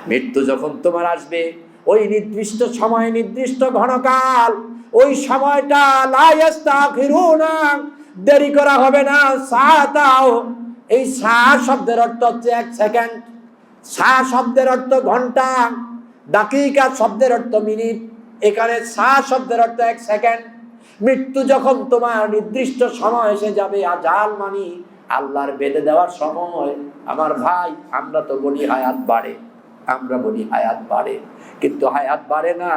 মৃত্যু যখন তোমার আসবে, ওই নির্দিষ্ট সময়, নির্দিষ্ট ঘনকাল, ওই সময়টা লা ইস্তাখিরুনা, দেরি করা হবে না। সাআতাও, এই সা শব্দের অর্থ হচ্ছে 1 সেকেন্ড, সা শব্দের অর্থ ঘন্টা, দাকিকা শব্দের অর্থ মিনিট, এখানে সা শব্দের অর্থ 1 সেকেন্ড। মৃত্যু যখন তোমার নির্দিষ্ট সময় এসে যাবে, আজাল মানি আল্লাহর বেঁধে দেওয়ার সময়। আমার ভাই, আমরা তো বলি হায়াত বাড়ে, আমরা বলি হায়াত বাড়ে, কিন্তু হায়াত বাড়ে না।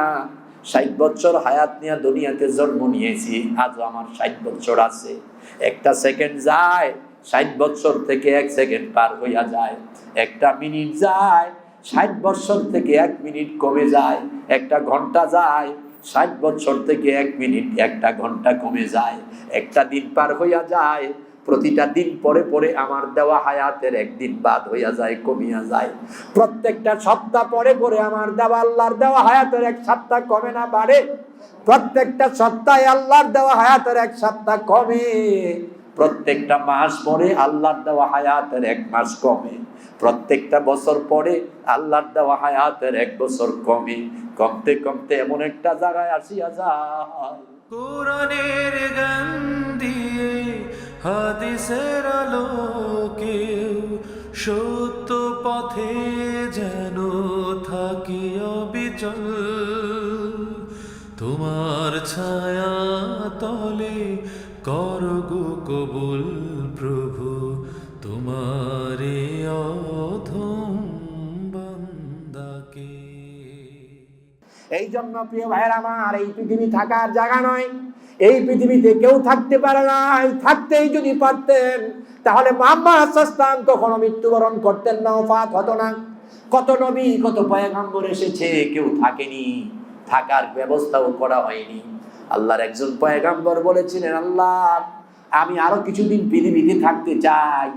60 বছর হায়াত নিয়ে দুনিয়াতে জন্ম নিয়েছি, আজও আমার 60 বছর আছে। একটা সেকেন্ড যায়, 60 বছর থেকে 1 সেকেন্ড পার হইয়া যায়। একটা মিনিট যায়, 60 বছর থেকে 1 মিনিট কমে যায়। একটা ঘন্টা যায়, 60 বছর থেকে 1 মিনিট 1টা ঘন্টা কমে যায়। একটা দিন পার হইয়া যায়, প্রতিটা দিন পরে পরে আমার দেওয়া হায়াতের একদিন বাদ হইয়া যায়, কমিয়া যায়। প্রত্যেকটা সপ্তাহ পরে পরে আমার দেওয়া আল্লাহর দেওয়া হায়াতের 1 সপ্তাহ কমে না বাড়ে? প্রত্যেকটা সপ্তাহে আল্লাহর দেওয়া হায়াতের 1 সপ্তাহ কমে। প্রত্যেকটা মাস পরে আল্লাহর দেওয়া হায়াতের 1 মাস কমে। প্রত্যেকটা বছর পরে আল্লাহর দেওয়া হায়াতের 1 বছর কমে। কমতে কমতে এমন একটা জায়গায় আসিয়া যায়, কোরআনের গান দিয়ে, হাদিসের আলোকে, সত্য পথে যেন থাকি অবিচল। তোমার ছায়া তলে করগো কবুল প্রভু, তোমারে অধম বান্দাকে। এই জন্য প্রিয় ভাইয়ের আমার, এই পৃথিবী থাকার জায়গা নয়। এই পৃথিবীতে কেউ থাকতে পারে না। থাকতেই যদি পারতেন, তাহলে মুহাম্মদ সাল্লাল্লাহু আলাইহি ওয়াসাল্লাম কখনো মৃত্যুবরণ করতেন না, ওফাত হতো না। কত নবী, কত পয়গম্বর এসেছে, কেউ থাকেনি, থাকার ব্যবস্থাও করা হয়নি। আল্লাহর একজন পয়গম্বর বলেছিলেন, আল্লাহ, আমি আরো কিছুদিন পৃথিবীতে থাকতে চাই,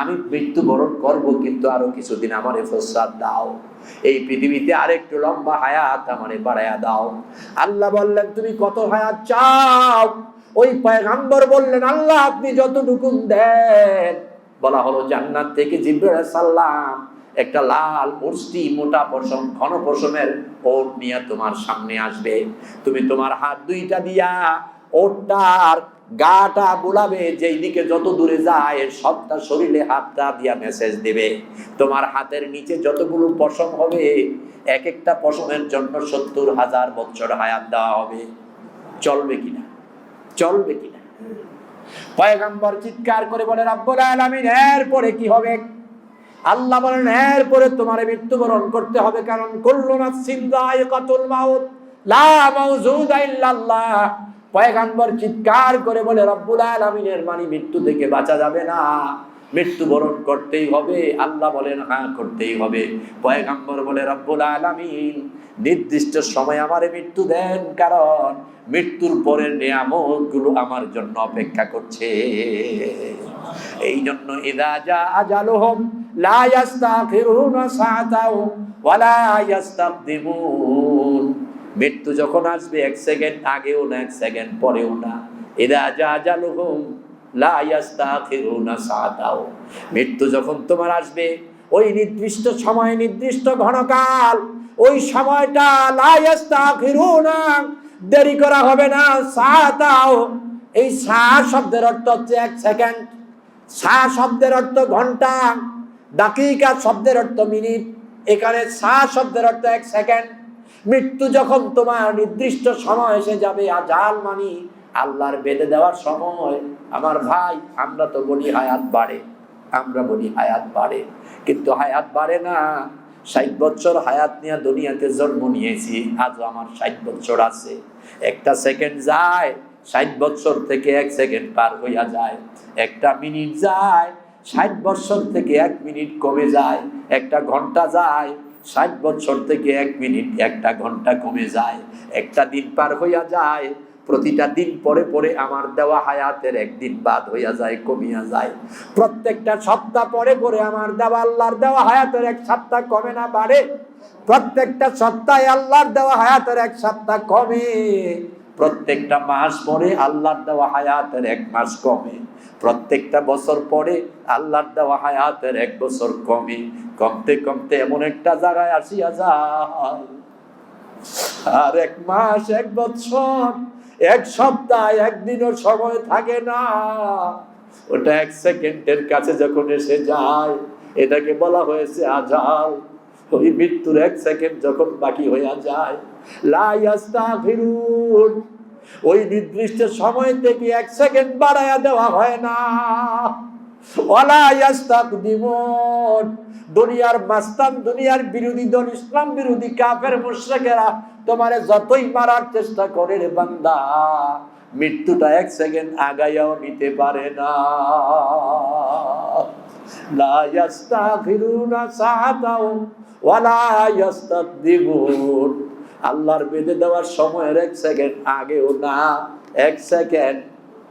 আমি মৃত্যুবরণ করব, কিন্তু আরো কিছুদিন আমারে ফুরসাত দাও, এই পৃথিবীতে আরেকটু লম্বা হায়াত আমারে বাড়ায়া দাও। আল্লাহ বললেন, তুমি কত হায়াত চাও? ওই পয়গম্বর বললেন, আল্লাহ আপনি যতটুকু দেন। বলা হলো, জান্নাত থেকে জিবরাইল আলাইহিস সালাম একটা লাল মুষ্টি মোটা পশম, ঘন পশমের ওট নিয়ে তোমার সামনে আসবে। তুমি তোমার হাত দুইটা দিয়া ওটটার গাটা বুলাবে, যেই দিকে যত দূরে যায় সবটা শরীরে হাতটা দিয়া মেসেজ দেবে। তোমার হাতের নিচে যতগুলো পশম হবে, এক একটা পশমের জন্য 70,000 বছর হায়াত দেওয়া হবে। চলবে কিনা? চলবে কিনা? পয়গম্বর চিৎকার করে বলে, রব্বুল আলামিন, এরপরে কি হবে? আল্লাহ বলেন, এরপরে তোমার মৃত্যুবরণ করতে হবে, কারণ কুল্লু নাফসিন যায়িকাতুল মাউত, লা মাউজুদা ইল্লাল্লাহ। পয়গম্বর চিৎকার করে বলে, রব্বুল আলামিনের মানে মৃত্যু থেকে বাঁচা যাবে না, মৃত্যুবরণ করতেই হবে। আল্লাহ বলেন, হ্যাঁ করতেই হবে। পয়গম্বর বলে, রব্বুল আলামিন নির্দিষ্ট সময় আমারে মৃত্যু দেন, কারণ মৃত্যুর পরের নিয়ামতগুলো আমার জন্য অপেক্ষা করছে। এই জন্য ইযা জা আজালুহুম লা ইস্তাখিরুনা সাআতাও ওয়া লা ইস্তাকদিমুন। মৃত্যু যখন আসবে 1 সেকেন্ড আগেও না, 1 সেকেন্ড পরেও না। ইযা জা আজালুহুম লা ইস্তাখিরুনা সাআতাও। মৃত্যু যখন তোমার আসবে, ওই নির্দিষ্ট সময়, নির্দিষ্ট ঘনকাল, ওই সময়টা লা ইস্তাখিরুনা, দেরি করা হবে না। সাআতাও, এই সা শব্দের অর্থ হচ্ছে 1 সেকেন্ড, সা শব্দের অর্থ ঘন্টা, দাকিকা শব্দের অর্থ মিনিট, এখানে সা শব্দের অর্থ 1 সেকেন্ড। মৃত্যু যখন তোমার নির্দিষ্ট সময় এসে যাবে, আজাল মানি আল্লাহর বেঁধে দেওয়ার সময়। আমার ভাই, আমরা তো বলি হায়াত বাড়ে, আমরা বলি হায়াত বাড়ে, কিন্তু হায়াত বাড়ে না। 60 বছর হায়াত নিয়ে দুনিয়াতে জন্ম নিয়েছি, আজও আমার 60 বছর আছে। একটা সেকেন্ড যায়, 60 বছর থেকে 1 সেকেন্ড পার হইয়া যায়। একটা মিনিট যায়, 60 বছর থেকে 1 মিনিট কমে যায়। একটা ঘন্টা যায়, 60 বছর থেকে 1 মিনিট 1টা ঘন্টা কমে যায়। একটা দিন পার হইয়া যায়, প্রতিটা দিন পরে পরে আমার দেওয়া হায়াতের একদিন বাদ হইয়া যায়, কমিয়া যায়। প্রত্যেকটা সপ্তাহ পরে পরে আমার দেওয়া আল্লাহর দেওয়া হায়াতের 1 সপ্তাহ কমে না বাড়ে? প্রত্যেকটা সপ্তাহে আল্লাহর দেওয়া হায়াতের 1 সপ্তাহ কমে। প্রত্যেকটা মাস পরে আল্লাহর দেওয়া হায়াতের 1 মাস কমে, প্রত্যেকটা বছর পরে আল্লাহর দেওয়া হায়াতের 1 বছর কমে, কমতে কমতে এমন একটা জায়গায় আসিয়া যায় আর 1 মাস 1 বছর 1 সপ্তাহ 1 দিনও সময় থাকে না। ওটা 1 সেকেন্ডের কাছে যখন এসে যায় এটাকে বলা হয়েছে আজাল। ওই মৃত্যুর 1 সেকেন্ড যখন বাকি হইয়া যায়, লা ইস্তাগফিরুন, ওই নির্দিষ্ট সময় থেকে 1 সেকেন্ড বাড়ায়া দেওয়া হয় না। ওয়ালা ইস্তাকদিমুন, দুনিয়ার মাস্তান, দুনিয়ার বিরোধী দল, ইসলাম বিরোধী কাফের মুশরিকেরা তোমারে যতই মারার চেষ্টা করে রে বান্দা, মৃত্যুটা 1 সেকেন্ড আগাইয়াও নিতে পারে না। লা ইস্তাগফিরুনা সাআতাও ওয়ালা ইস্তাকদিমুন, আল্লাহর বেঁধে দেওয়ার সময়ের 1 সেকেন্ড আগেও না, 1 সেকেন্ড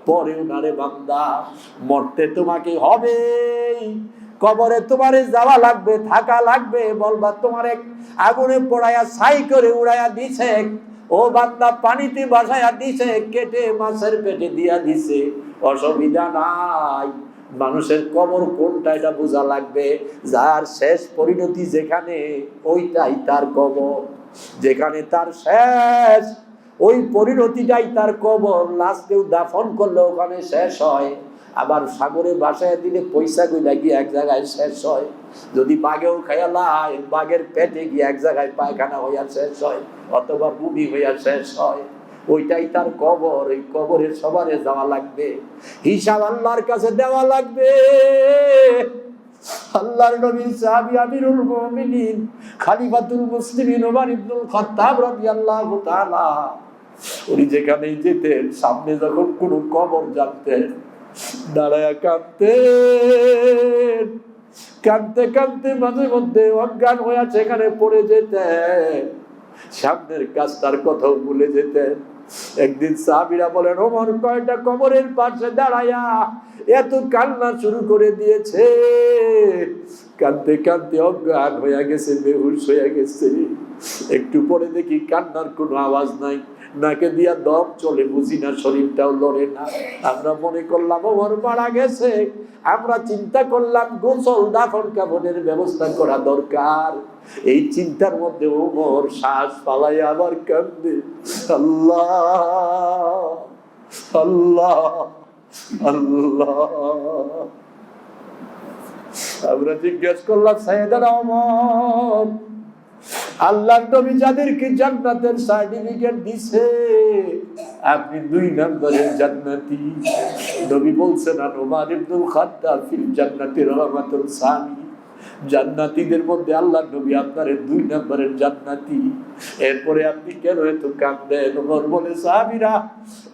পরেও না রে বান্দা। মরতে তোমাকে হবে, কবরে তোমারে যাওয়া লাগবে, থাকা লাগবে। বলবা তোমারে আগুনে পোড়ায়া ছাই করে উড়াইয়া দিছে, ও বান্দা পানিতে ভাসাইয়া দিছে, কেটে মাছের পেটে দিয়া দিছে, অসুবিধা নাই। মানুষের কবর কোনটা এটা বোঝা লাগবে। যার শেষ পরিণতি যেখানে, ওইটাই তার কবর। যেখানে তার শেষ, ওই পরিণতিটাই তার কবর। লাশকেও দাফন করলে ওখানে শেষ হয়, আবার সাগরে ভাসায় দিলে পয়সা গুলা গিয়ে 1 জায়গায় শেষ হয়। যদি বাঘেও খাইয়ালায়, বাঘের পেটে গিয়ে 1 জায়গায় পায়খানা হইয়া শেষ হয়, অথবা বুমি হইয়া শেষ হয়। ওইটাই তার কবর। এই কবরে সবারে যাওয়া লাগবে, হিসাব আল্লাহর কাছে দেওয়া লাগবে। আল্লাহর নবী সাহাবী আমিরুল মুমিনিন খলিফাতুল মুসলিমিন ওমর ইবনুল খাত্তাব রাদিয়াল্লাহু তাআলা, উনি যেখানেই যেতেন, সামনে যখন কোনো কবর জানতেন, দাঁড়ায়া কাঁদতেন। কাঁদতে কাঁদতে মাঝে মধ্যে অজ্ঞান হইয়া সেখানে পড়ে যেতেন, সামনের কাজটার কথাও ভুলে যেতেন। একদিন সাহাবীরা বলেন, ওমর কয়টা কবরের পাশে দাঁড়ায়া এত কান্না শুরু করে দিয়েছে, কাঁদতে কাঁদতে অজ্ঞান হইয়া গেছে, বেহুশ হইয়া গেছে। একটু পরে দেখি কান্নার কোনো আওয়াজ নাই, নাকে দিয়া দম চলে, বুঝি না শরীরটাও লড়ে না। আমরা মনে করলাম ওমর মারা গেছে। আমরা চিন্তা করলাম গোসল দাফন কাফনের ব্যবস্থা করা দরকার। এই চিন্তার মধ্যে ওমর শ্বাস পালাই আবার কান্দে, আল্লাহ আল্লাহ আল্লাহ। আমরা জিজ্ঞেস করলাম, সাইয়েদানা ওমর, আল্লাহর নবী যাদেরকে জান্নাতের সার্টিফিকেট দিছে, আপনি 2 নম্বরের জান্নাতি। নবী বলছেন, ওমর ইবনুল খাত্তাব ফিল জান্নাতি রাহমাতুল সানি, জান্নাতীদের মধ্যে আল্লাহর নবী আপনারে 2 নম্বরের জান্নাতি। এরপরে আপনি কেন এত কাঁদেন? ওমর বলে, সাহাবীরা,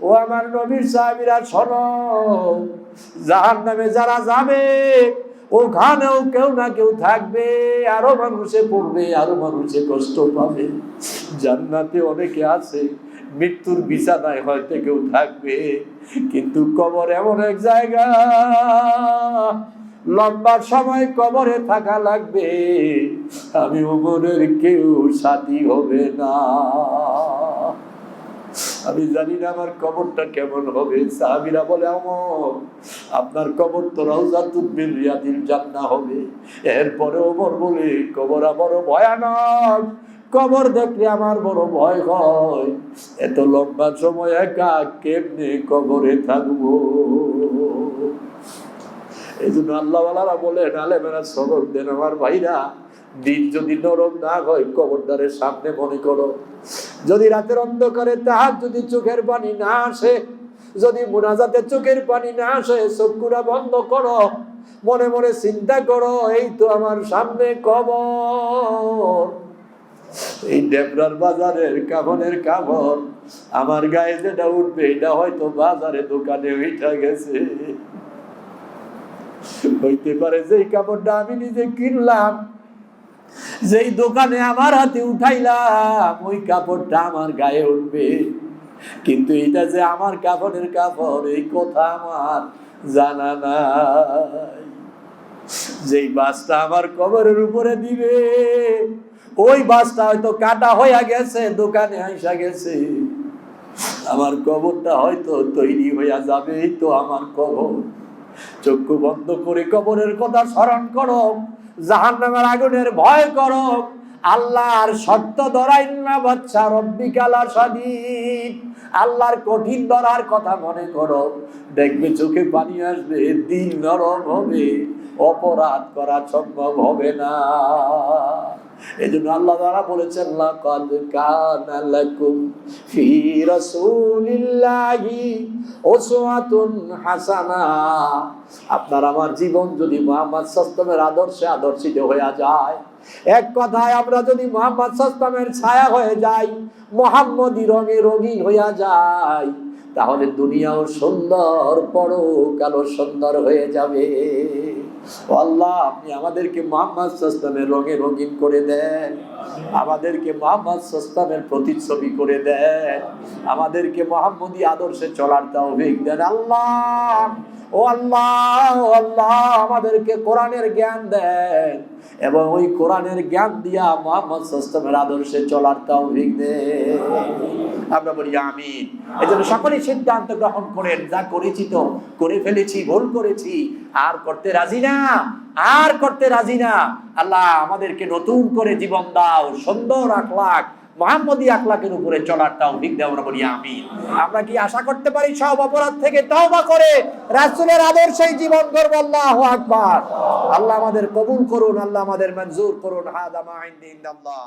ও আমার নবীর সাহাবীরা, শোনো, জাহান্নামে যারা যাবে ওখানেও কেউ না কেউ থাকবে, আরো মানুষে পড়বে, আরো মানুষে কষ্ট পাবে। জান্নাতে অনেকে আছে, মৃত্যুর বিছানায় হয়তো কেউ থাকবে, কিন্তু কবর এমন এক জায়গা, লম্বা সময় কবরে থাকা লাগবে। আমি ওমরের কেউ সাথী হবে না। আমি জানি না আমার কবরটা কেমন হবে। সাহাবীরা বলে, ওমর, আপনার কবর তো রাউযাতুম মিন রিয়াদিল জান্নাহ হবে। এরপরে ওমর বলে, কবর বড় ভয়ানক, কবর দেখলে আমার বড় ভয় হয়। এত লম্বা সময় একা কেমনে কবরে থাকবো? এই জন্য আল্লাহওয়ালারা বলেন, আলেমেরা সবক দেন, আমার ভাইরা, দিন যদি নরম না হয়, কবরদারের সামনে মনে করো, যদি রাতের অন্ধকারে তাহাজ্জুদে চোখের পানি না আসে, যদি মুনাজাতে চোখের পানি না আসে, চোখগুলা বন্ধ করো, মনে মনে চিন্তা করো, এই তো আমার সামনে কবর। এই ডেবরার বাজারের কাফনের কাফন, আমার গায়ে যেটা উঠবে এটা হয়তো বাজারে দোকানে উঠা গেছে। হইতে পারে যেই কাপড়টা আমি নিজে কিনলাম, যেই দোকানে আমার হাতে উঠাইলাম, ওই কাপড়টা আমার গায়ে উঠবে, কিন্তু এটা যে আমার কাফনের কাপড় এই কথা আমার জানা নাই। যেই বাসটা আমার কবরের উপরে দিবে, ওই বাসটা হয়তো কাটা হইয়া গেছে, দোকানে আইসা গেছে। আমার কবরটা হয়তো তৈরি হইয়া যাবে, এই তো আমার কবর। চক্ষু বন্ধ করে কবরের কথা স্মরণ করো, জাহান্নামের আগুনের ভয় করো, আল্লাহর সত্য ধরাইন্না বাচ্চা রব্বিকালা সাদীদ, আল্লাহর কঠিন ধরার কথা মনে করো, দেখবে চোখে পানি আসবে, দিল নরম হবে, অপরাধ করা সম্ভব হবে না। এই জন্য আল্লাহ তাআলা বলেছেন, লাকাদ কানা লাকুম ফি রাসূলিল্লাহি উসওয়াতুন হাসানা। আপনার আমার জীবন যদি মুহাম্মদ সাল্লাল্লাহু আলাইহি ওয়াসাল্লামের আদর্শে আদর্শিত হয়ে যায়, এক কথায় আমরা যদি মুহাম্মদ সাল্লাল্লাহু আলাইহি ওয়াসাল্লামের ছায়া হয়ে যাই, মুহাম্মদী রঙে রঙিন হইয়া যাই, তাহলে দুনিয়াও সুন্দর, পরকালও সুন্দর হয়ে যাবে। আল্লাহ, আপনি আমাদেরকে মুহাম্মদ সাল্লাল্লাহু আলাইহি ওয়াসাল্লামের রঙে রঙিন করে দেন, আমাদেরকে মুহাম্মদ সাল্লাল্লাহু আলাইহি ওয়াসাল্লামের প্রতিচ্ছবি করে দেন, আমাদেরকে মুহাম্মদী আদর্শে চলার তৌফিক দেন। আল্লাহ, ও আল্লাহ, ও আল্লাহ, আমাদেরকে কোরআনের জ্ঞান দেন এবং ওই কোরআনের জ্ঞান দিয়া মুহাম্মদ সাল্লাল্লাহু আলাইহি ওয়াসাল্লামের আদর্শে চলার তৌফিক দেন। আমরা বলি আমিন। এজন্য সকলেই সিদ্ধান্ত গ্রহণ করেন, যা করেছি তো করে ফেলেছি, ভুল করেছি, আর করতে রাজি না, আর করতে রাজি না। আল্লাহ, আমাদেরকে নতুন করে জীবন দাও, সুন্দর আখলাক, মুহাম্মদী আখলাকের উপরে চলার তৌফিক দাও। আমরা বলি আমিন। আমরা কি আশা করতে পারি সব অপরাধ থেকে তওবা করে রাসূলের আদর্শেই জীবন গড়ব? আল্লাহু আকবার। আল্লাহ আমাদের কবুল করুন, আল্লাহ আমাদের মঞ্জুর করুন। হাদা মা ইনদি ইনদাল্লাহ।